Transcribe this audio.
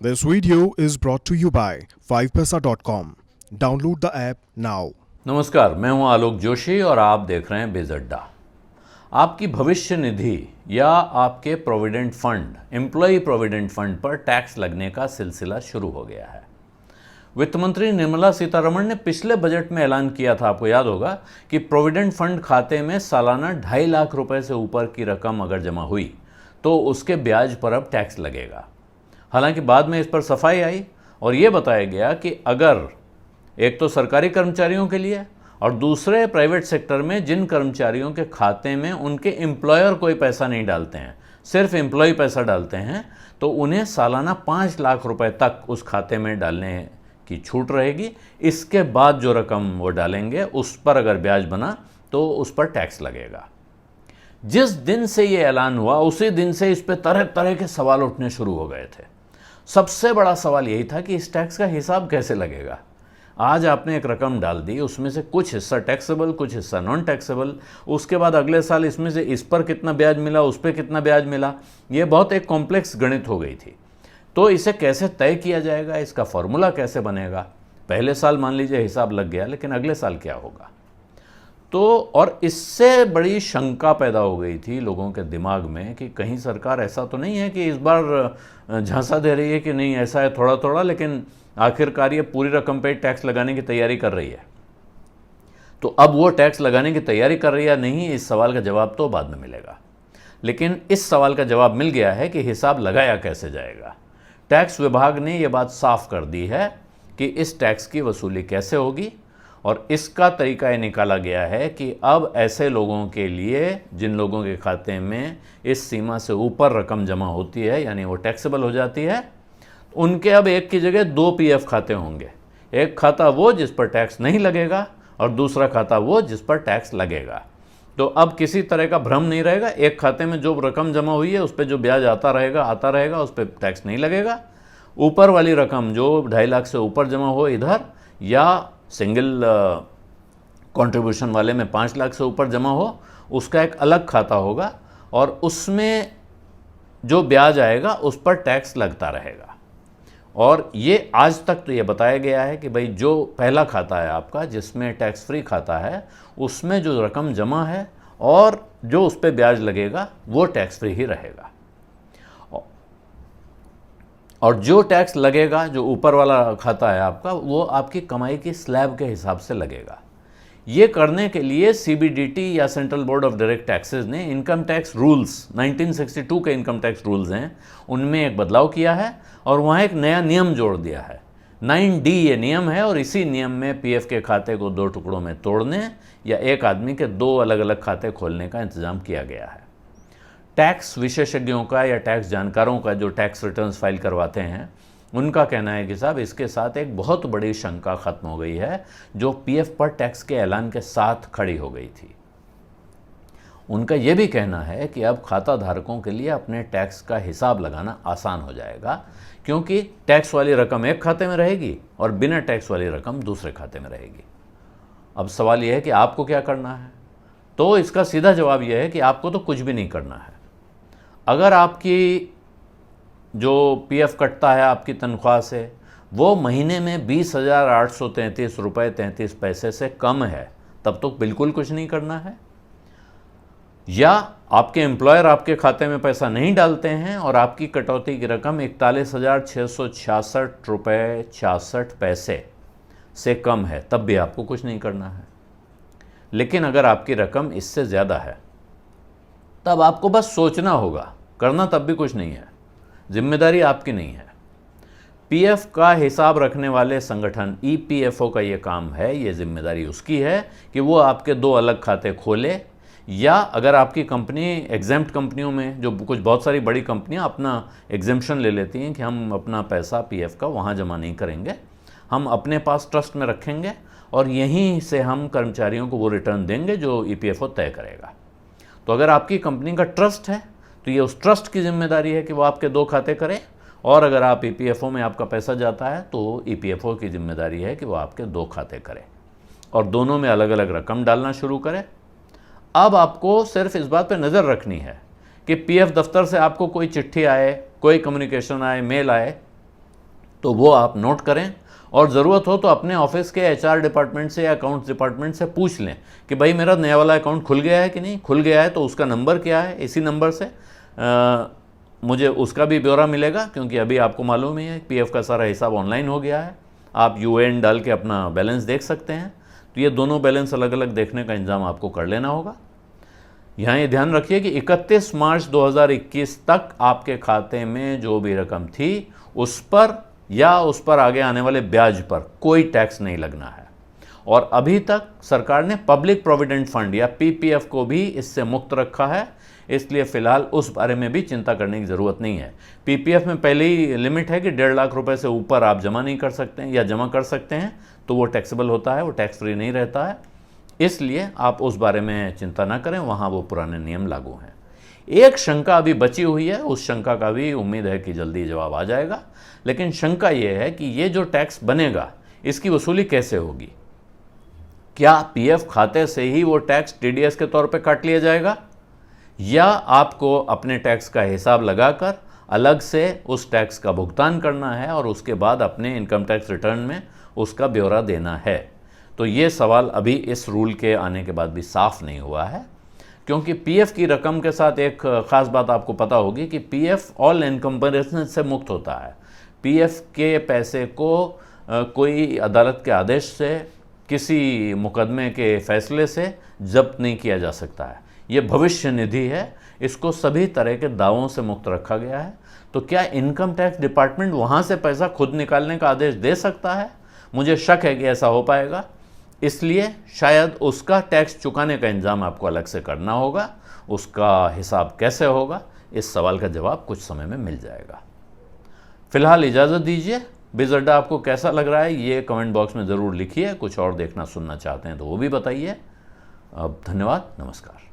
This video is brought to you by 5paisa.com. Download the app now. नमस्कार, मैं हूं आलोक जोशी और आप देख रहे हैं बिज अड्डा। आपकी भविष्य निधि या आपके provident fund, employ provident fund पर टैक्स लगने का सिलसिला शुरू हो गया है। वित्त मंत्री निर्मला सीतारमण ने पिछले बजट में ऐलान किया था, आपको याद होगा, कि प्रोविडेंट फंड खाते में सालाना 2.5 लाख रुपए से ऊपर की रकम अगर जमा हुई तो उसके ब्याज पर अब टैक्स लगेगा। हालांकि बाद में इस पर सफाई आई और ये बताया गया कि अगर एक तो सरकारी कर्मचारियों के लिए और दूसरे प्राइवेट सेक्टर में जिन कर्मचारियों के खाते में उनके एम्प्लॉयर कोई पैसा नहीं डालते हैं, सिर्फ एम्प्लॉय पैसा डालते हैं, तो उन्हें सालाना 5 लाख रुपए तक उस खाते में डालने की छूट रहेगी। इसके बाद जो रकम वो डालेंगे उस पर अगर ब्याज बना तो उस पर टैक्स लगेगा। जिस दिन से ये ऐलान हुआ उसी दिन से इस पर तरह तरह के सवाल उठने शुरू हो गए थे। सबसे बड़ा सवाल यही था कि इस टैक्स का हिसाब कैसे लगेगा। आज आपने एक रकम डाल दी, उसमें से कुछ हिस्सा टैक्सेबल, कुछ हिस्सा नॉन टैक्सेबल, उसके बाद अगले साल इसमें से इस पर कितना ब्याज मिला, उस पर कितना ब्याज मिला, ये बहुत एक कॉम्प्लेक्स गणित हो गई थी। तो इसे कैसे तय किया जाएगा, इसका फॉर्मूला कैसे बनेगा। पहले साल मान लीजिए हिसाब लग गया, लेकिन अगले साल क्या होगा। तो और इससे बड़ी शंका पैदा हो गई थी लोगों के दिमाग में कि कहीं सरकार ऐसा तो नहीं है कि इस बार झांसा दे रही है कि नहीं ऐसा है थोड़ा थोड़ा, लेकिन आखिरकार ये पूरी रकम पे टैक्स लगाने की तैयारी कर रही है। तो अब वो टैक्स लगाने की तैयारी कर रही है नहीं, इस सवाल का जवाब तो बाद में मिलेगा। लेकिन इस सवाल का जवाब मिल गया है कि हिसाब लगाया कैसे जाएगा। टैक्स विभाग ने ये बात साफ कर दी है कि इस टैक्स की वसूली कैसे होगी, और इसका तरीका ये निकाला गया है कि अब ऐसे लोगों के लिए जिन लोगों के खाते में इस सीमा से ऊपर रकम जमा होती है, यानी वो टैक्सेबल हो जाती है, उनके अब एक की जगह 2 पीएफ खाते होंगे। एक खाता वो जिस पर टैक्स नहीं लगेगा और दूसरा खाता वो जिस पर टैक्स लगेगा। तो अब किसी तरह का भ्रम नहीं रहेगा। एक खाते में जो रकम जमा हुई है उस पर जो ब्याज आता रहेगा, उस पर टैक्स नहीं लगेगा। ऊपर वाली रकम जो 2.5 लाख से ऊपर जमा हो इधर, या सिंगल कंट्रीब्यूशन वाले में 5 लाख से ऊपर जमा हो, उसका एक अलग खाता होगा और उसमें जो ब्याज आएगा उस पर टैक्स लगता रहेगा। और ये आज तक तो ये बताया गया है कि भाई जो पहला खाता है आपका, जिसमें टैक्स फ्री खाता है, उसमें जो रकम जमा है और जो उस पर ब्याज लगेगा वो टैक्स फ्री ही रहेगा। और जो टैक्स लगेगा, जो ऊपर वाला खाता है आपका, वो आपकी कमाई की स्लैब के हिसाब से लगेगा। ये करने के लिए सीबीडीटी या central board of direct taxes ने इनकम टैक्स रूल्स 1962 के इनकम टैक्स रूल्स हैं, उनमें एक बदलाव किया है और वहाँ एक नया नियम जोड़ दिया है। 9D ये नियम है और इसी नियम में पीएफ के खाते को 2 टुकड़ों में तोड़ने या एक आदमी के 2 अलग अलग खाते खोलने का इंतजाम किया गया है। टैक्स विशेषज्ञों का या टैक्स जानकारों का जो टैक्स रिटर्न्स फाइल करवाते हैं, उनका कहना है कि साहब इसके साथ एक बहुत बड़ी शंका खत्म हो गई है जो पीएफ पर टैक्स के ऐलान के साथ खड़ी हो गई थी। उनका यह भी कहना है कि अब खाता धारकों के लिए अपने टैक्स का हिसाब लगाना आसान हो जाएगा, क्योंकि टैक्स वाली रकम एक खाते में रहेगी और बिना टैक्स वाली रकम दूसरे खाते में रहेगी। अब सवाल यह है कि आपको क्या करना है। तो इसका सीधा जवाब यह है कि आपको तो कुछ भी नहीं करना है। अगर आपकी जो पीएफ कटता है आपकी तनख्वाह से, वो महीने में 20,833 रुपये 33 पैसे से कम है, तब तो बिल्कुल कुछ नहीं करना है। या आपके एम्प्लॉयर आपके खाते में पैसा नहीं डालते हैं और आपकी कटौती की रकम 41,666 रुपये 66 पैसे से कम है, तब भी आपको कुछ नहीं करना है। लेकिन अगर आपकी रकम इससे ज़्यादा है तब आपको बस सोचना होगा, करना तब भी कुछ नहीं है। जिम्मेदारी आपकी नहीं है। पीएफ का हिसाब रखने वाले संगठन ईपीएफओ का ये काम है, ये जिम्मेदारी उसकी है कि वो आपके 2 अलग खाते खोले, या अगर आपकी कंपनी एग्जेम्प्ट कंपनियों में, जो कुछ बहुत सारी बड़ी कंपनियां अपना एग्जेम्पशन ले लेती हैं कि हम अपना पैसा पीएफ का वहाँ जमा नहीं करेंगे, हम अपने पास ट्रस्ट में रखेंगे और यहीं से हम कर्मचारियों को वो रिटर्न देंगे जो ईपीएफओ तय करेगा। तो अगर आपकी कंपनी का ट्रस्ट है तो ये उस ट्रस्ट की जिम्मेदारी है कि वो आपके 2 खाते करे, और अगर आप ईपीएफओ में आपका पैसा जाता है तो ईपीएफओ की जिम्मेदारी है कि वो आपके 2 खाते करे और दोनों में अलग अलग रकम डालना शुरू करे। अब आपको सिर्फ इस बात पे नज़र रखनी है कि पीएफ दफ्तर से आपको कोई चिट्ठी आए, कोई कम्युनिकेशन आए, मेल आए, तो वो आप नोट करें और ज़रूरत हो तो अपने ऑफिस के एचआर डिपार्टमेंट से या अकाउंट्स डिपार्टमेंट से पूछ लें कि भाई मेरा नया वाला अकाउंट खुल गया है कि नहीं, खुल गया है तो उसका नंबर क्या है, इसी नंबर से मुझे उसका भी ब्यौरा मिलेगा, क्योंकि अभी आपको मालूम ही है पीएफ का सारा हिसाब ऑनलाइन हो गया है, आप यूएएन डाल के अपना बैलेंस देख सकते हैं। तो ये दोनों बैलेंस अलग अलग देखने का इंतजाम आपको कर लेना होगा। यहाँ ये ध्यान रखिए कि 31 मार्च 2021 तक आपके खाते में जो भी रकम थी उस पर या उस पर आगे आने वाले ब्याज पर कोई टैक्स नहीं लगना है। और अभी तक सरकार ने पब्लिक प्रोविडेंट फंड या पीपीएफ को भी इससे मुक्त रखा है, इसलिए फिलहाल उस बारे में भी चिंता करने की ज़रूरत नहीं है। पीपीएफ में पहले ही लिमिट है कि 1.5 लाख रुपए से ऊपर आप जमा नहीं कर सकते हैं, या जमा कर सकते हैं तो वो टैक्सेबल होता है, वो टैक्स फ्री नहीं रहता है, इसलिए आप उस बारे में चिंता ना करें, वहाँ वो पुराने नियम लागू हैं। एक शंका अभी बची हुई है, उस शंका का भी उम्मीद है कि जल्दी जवाब आ जाएगा, लेकिन शंका ये है कि ये जो टैक्स बनेगा इसकी वसूली कैसे होगी। क्या पीएफ खाते से ही वो टैक्स टीडीएस के तौर पे काट लिया जाएगा, या आपको अपने टैक्स का हिसाब लगाकर अलग से उस टैक्स का भुगतान करना है और उसके बाद अपने इनकम टैक्स रिटर्न में उसका ब्यौरा देना है। तो ये सवाल अभी इस रूल के आने के बाद भी साफ नहीं हुआ है, क्योंकि पीएफ की रकम के साथ एक ख़ास बात आपको पता होगी कि पीएफ ऑल इनकम्पेरेशन से मुक्त होता है। पीएफ के पैसे को कोई अदालत के आदेश से, किसी मुकदमे के फैसले से जब्त नहीं किया जा सकता है। ये भविष्य निधि है, इसको सभी तरह के दावों से मुक्त रखा गया है। तो क्या इनकम टैक्स डिपार्टमेंट वहाँ से पैसा खुद निकालने का आदेश दे सकता है? मुझे शक है कि ऐसा हो पाएगा, इसलिए शायद उसका टैक्स चुकाने का इंतजाम आपको अलग से करना होगा। उसका हिसाब कैसे होगा, इस सवाल का जवाब कुछ समय में मिल जाएगा। फिलहाल इजाज़त दीजिए। बिजअड्डा आपको कैसा लग रहा है ये कमेंट बॉक्स में ज़रूर लिखिए। कुछ और देखना सुनना चाहते हैं तो वो भी बताइए। अब धन्यवाद, नमस्कार।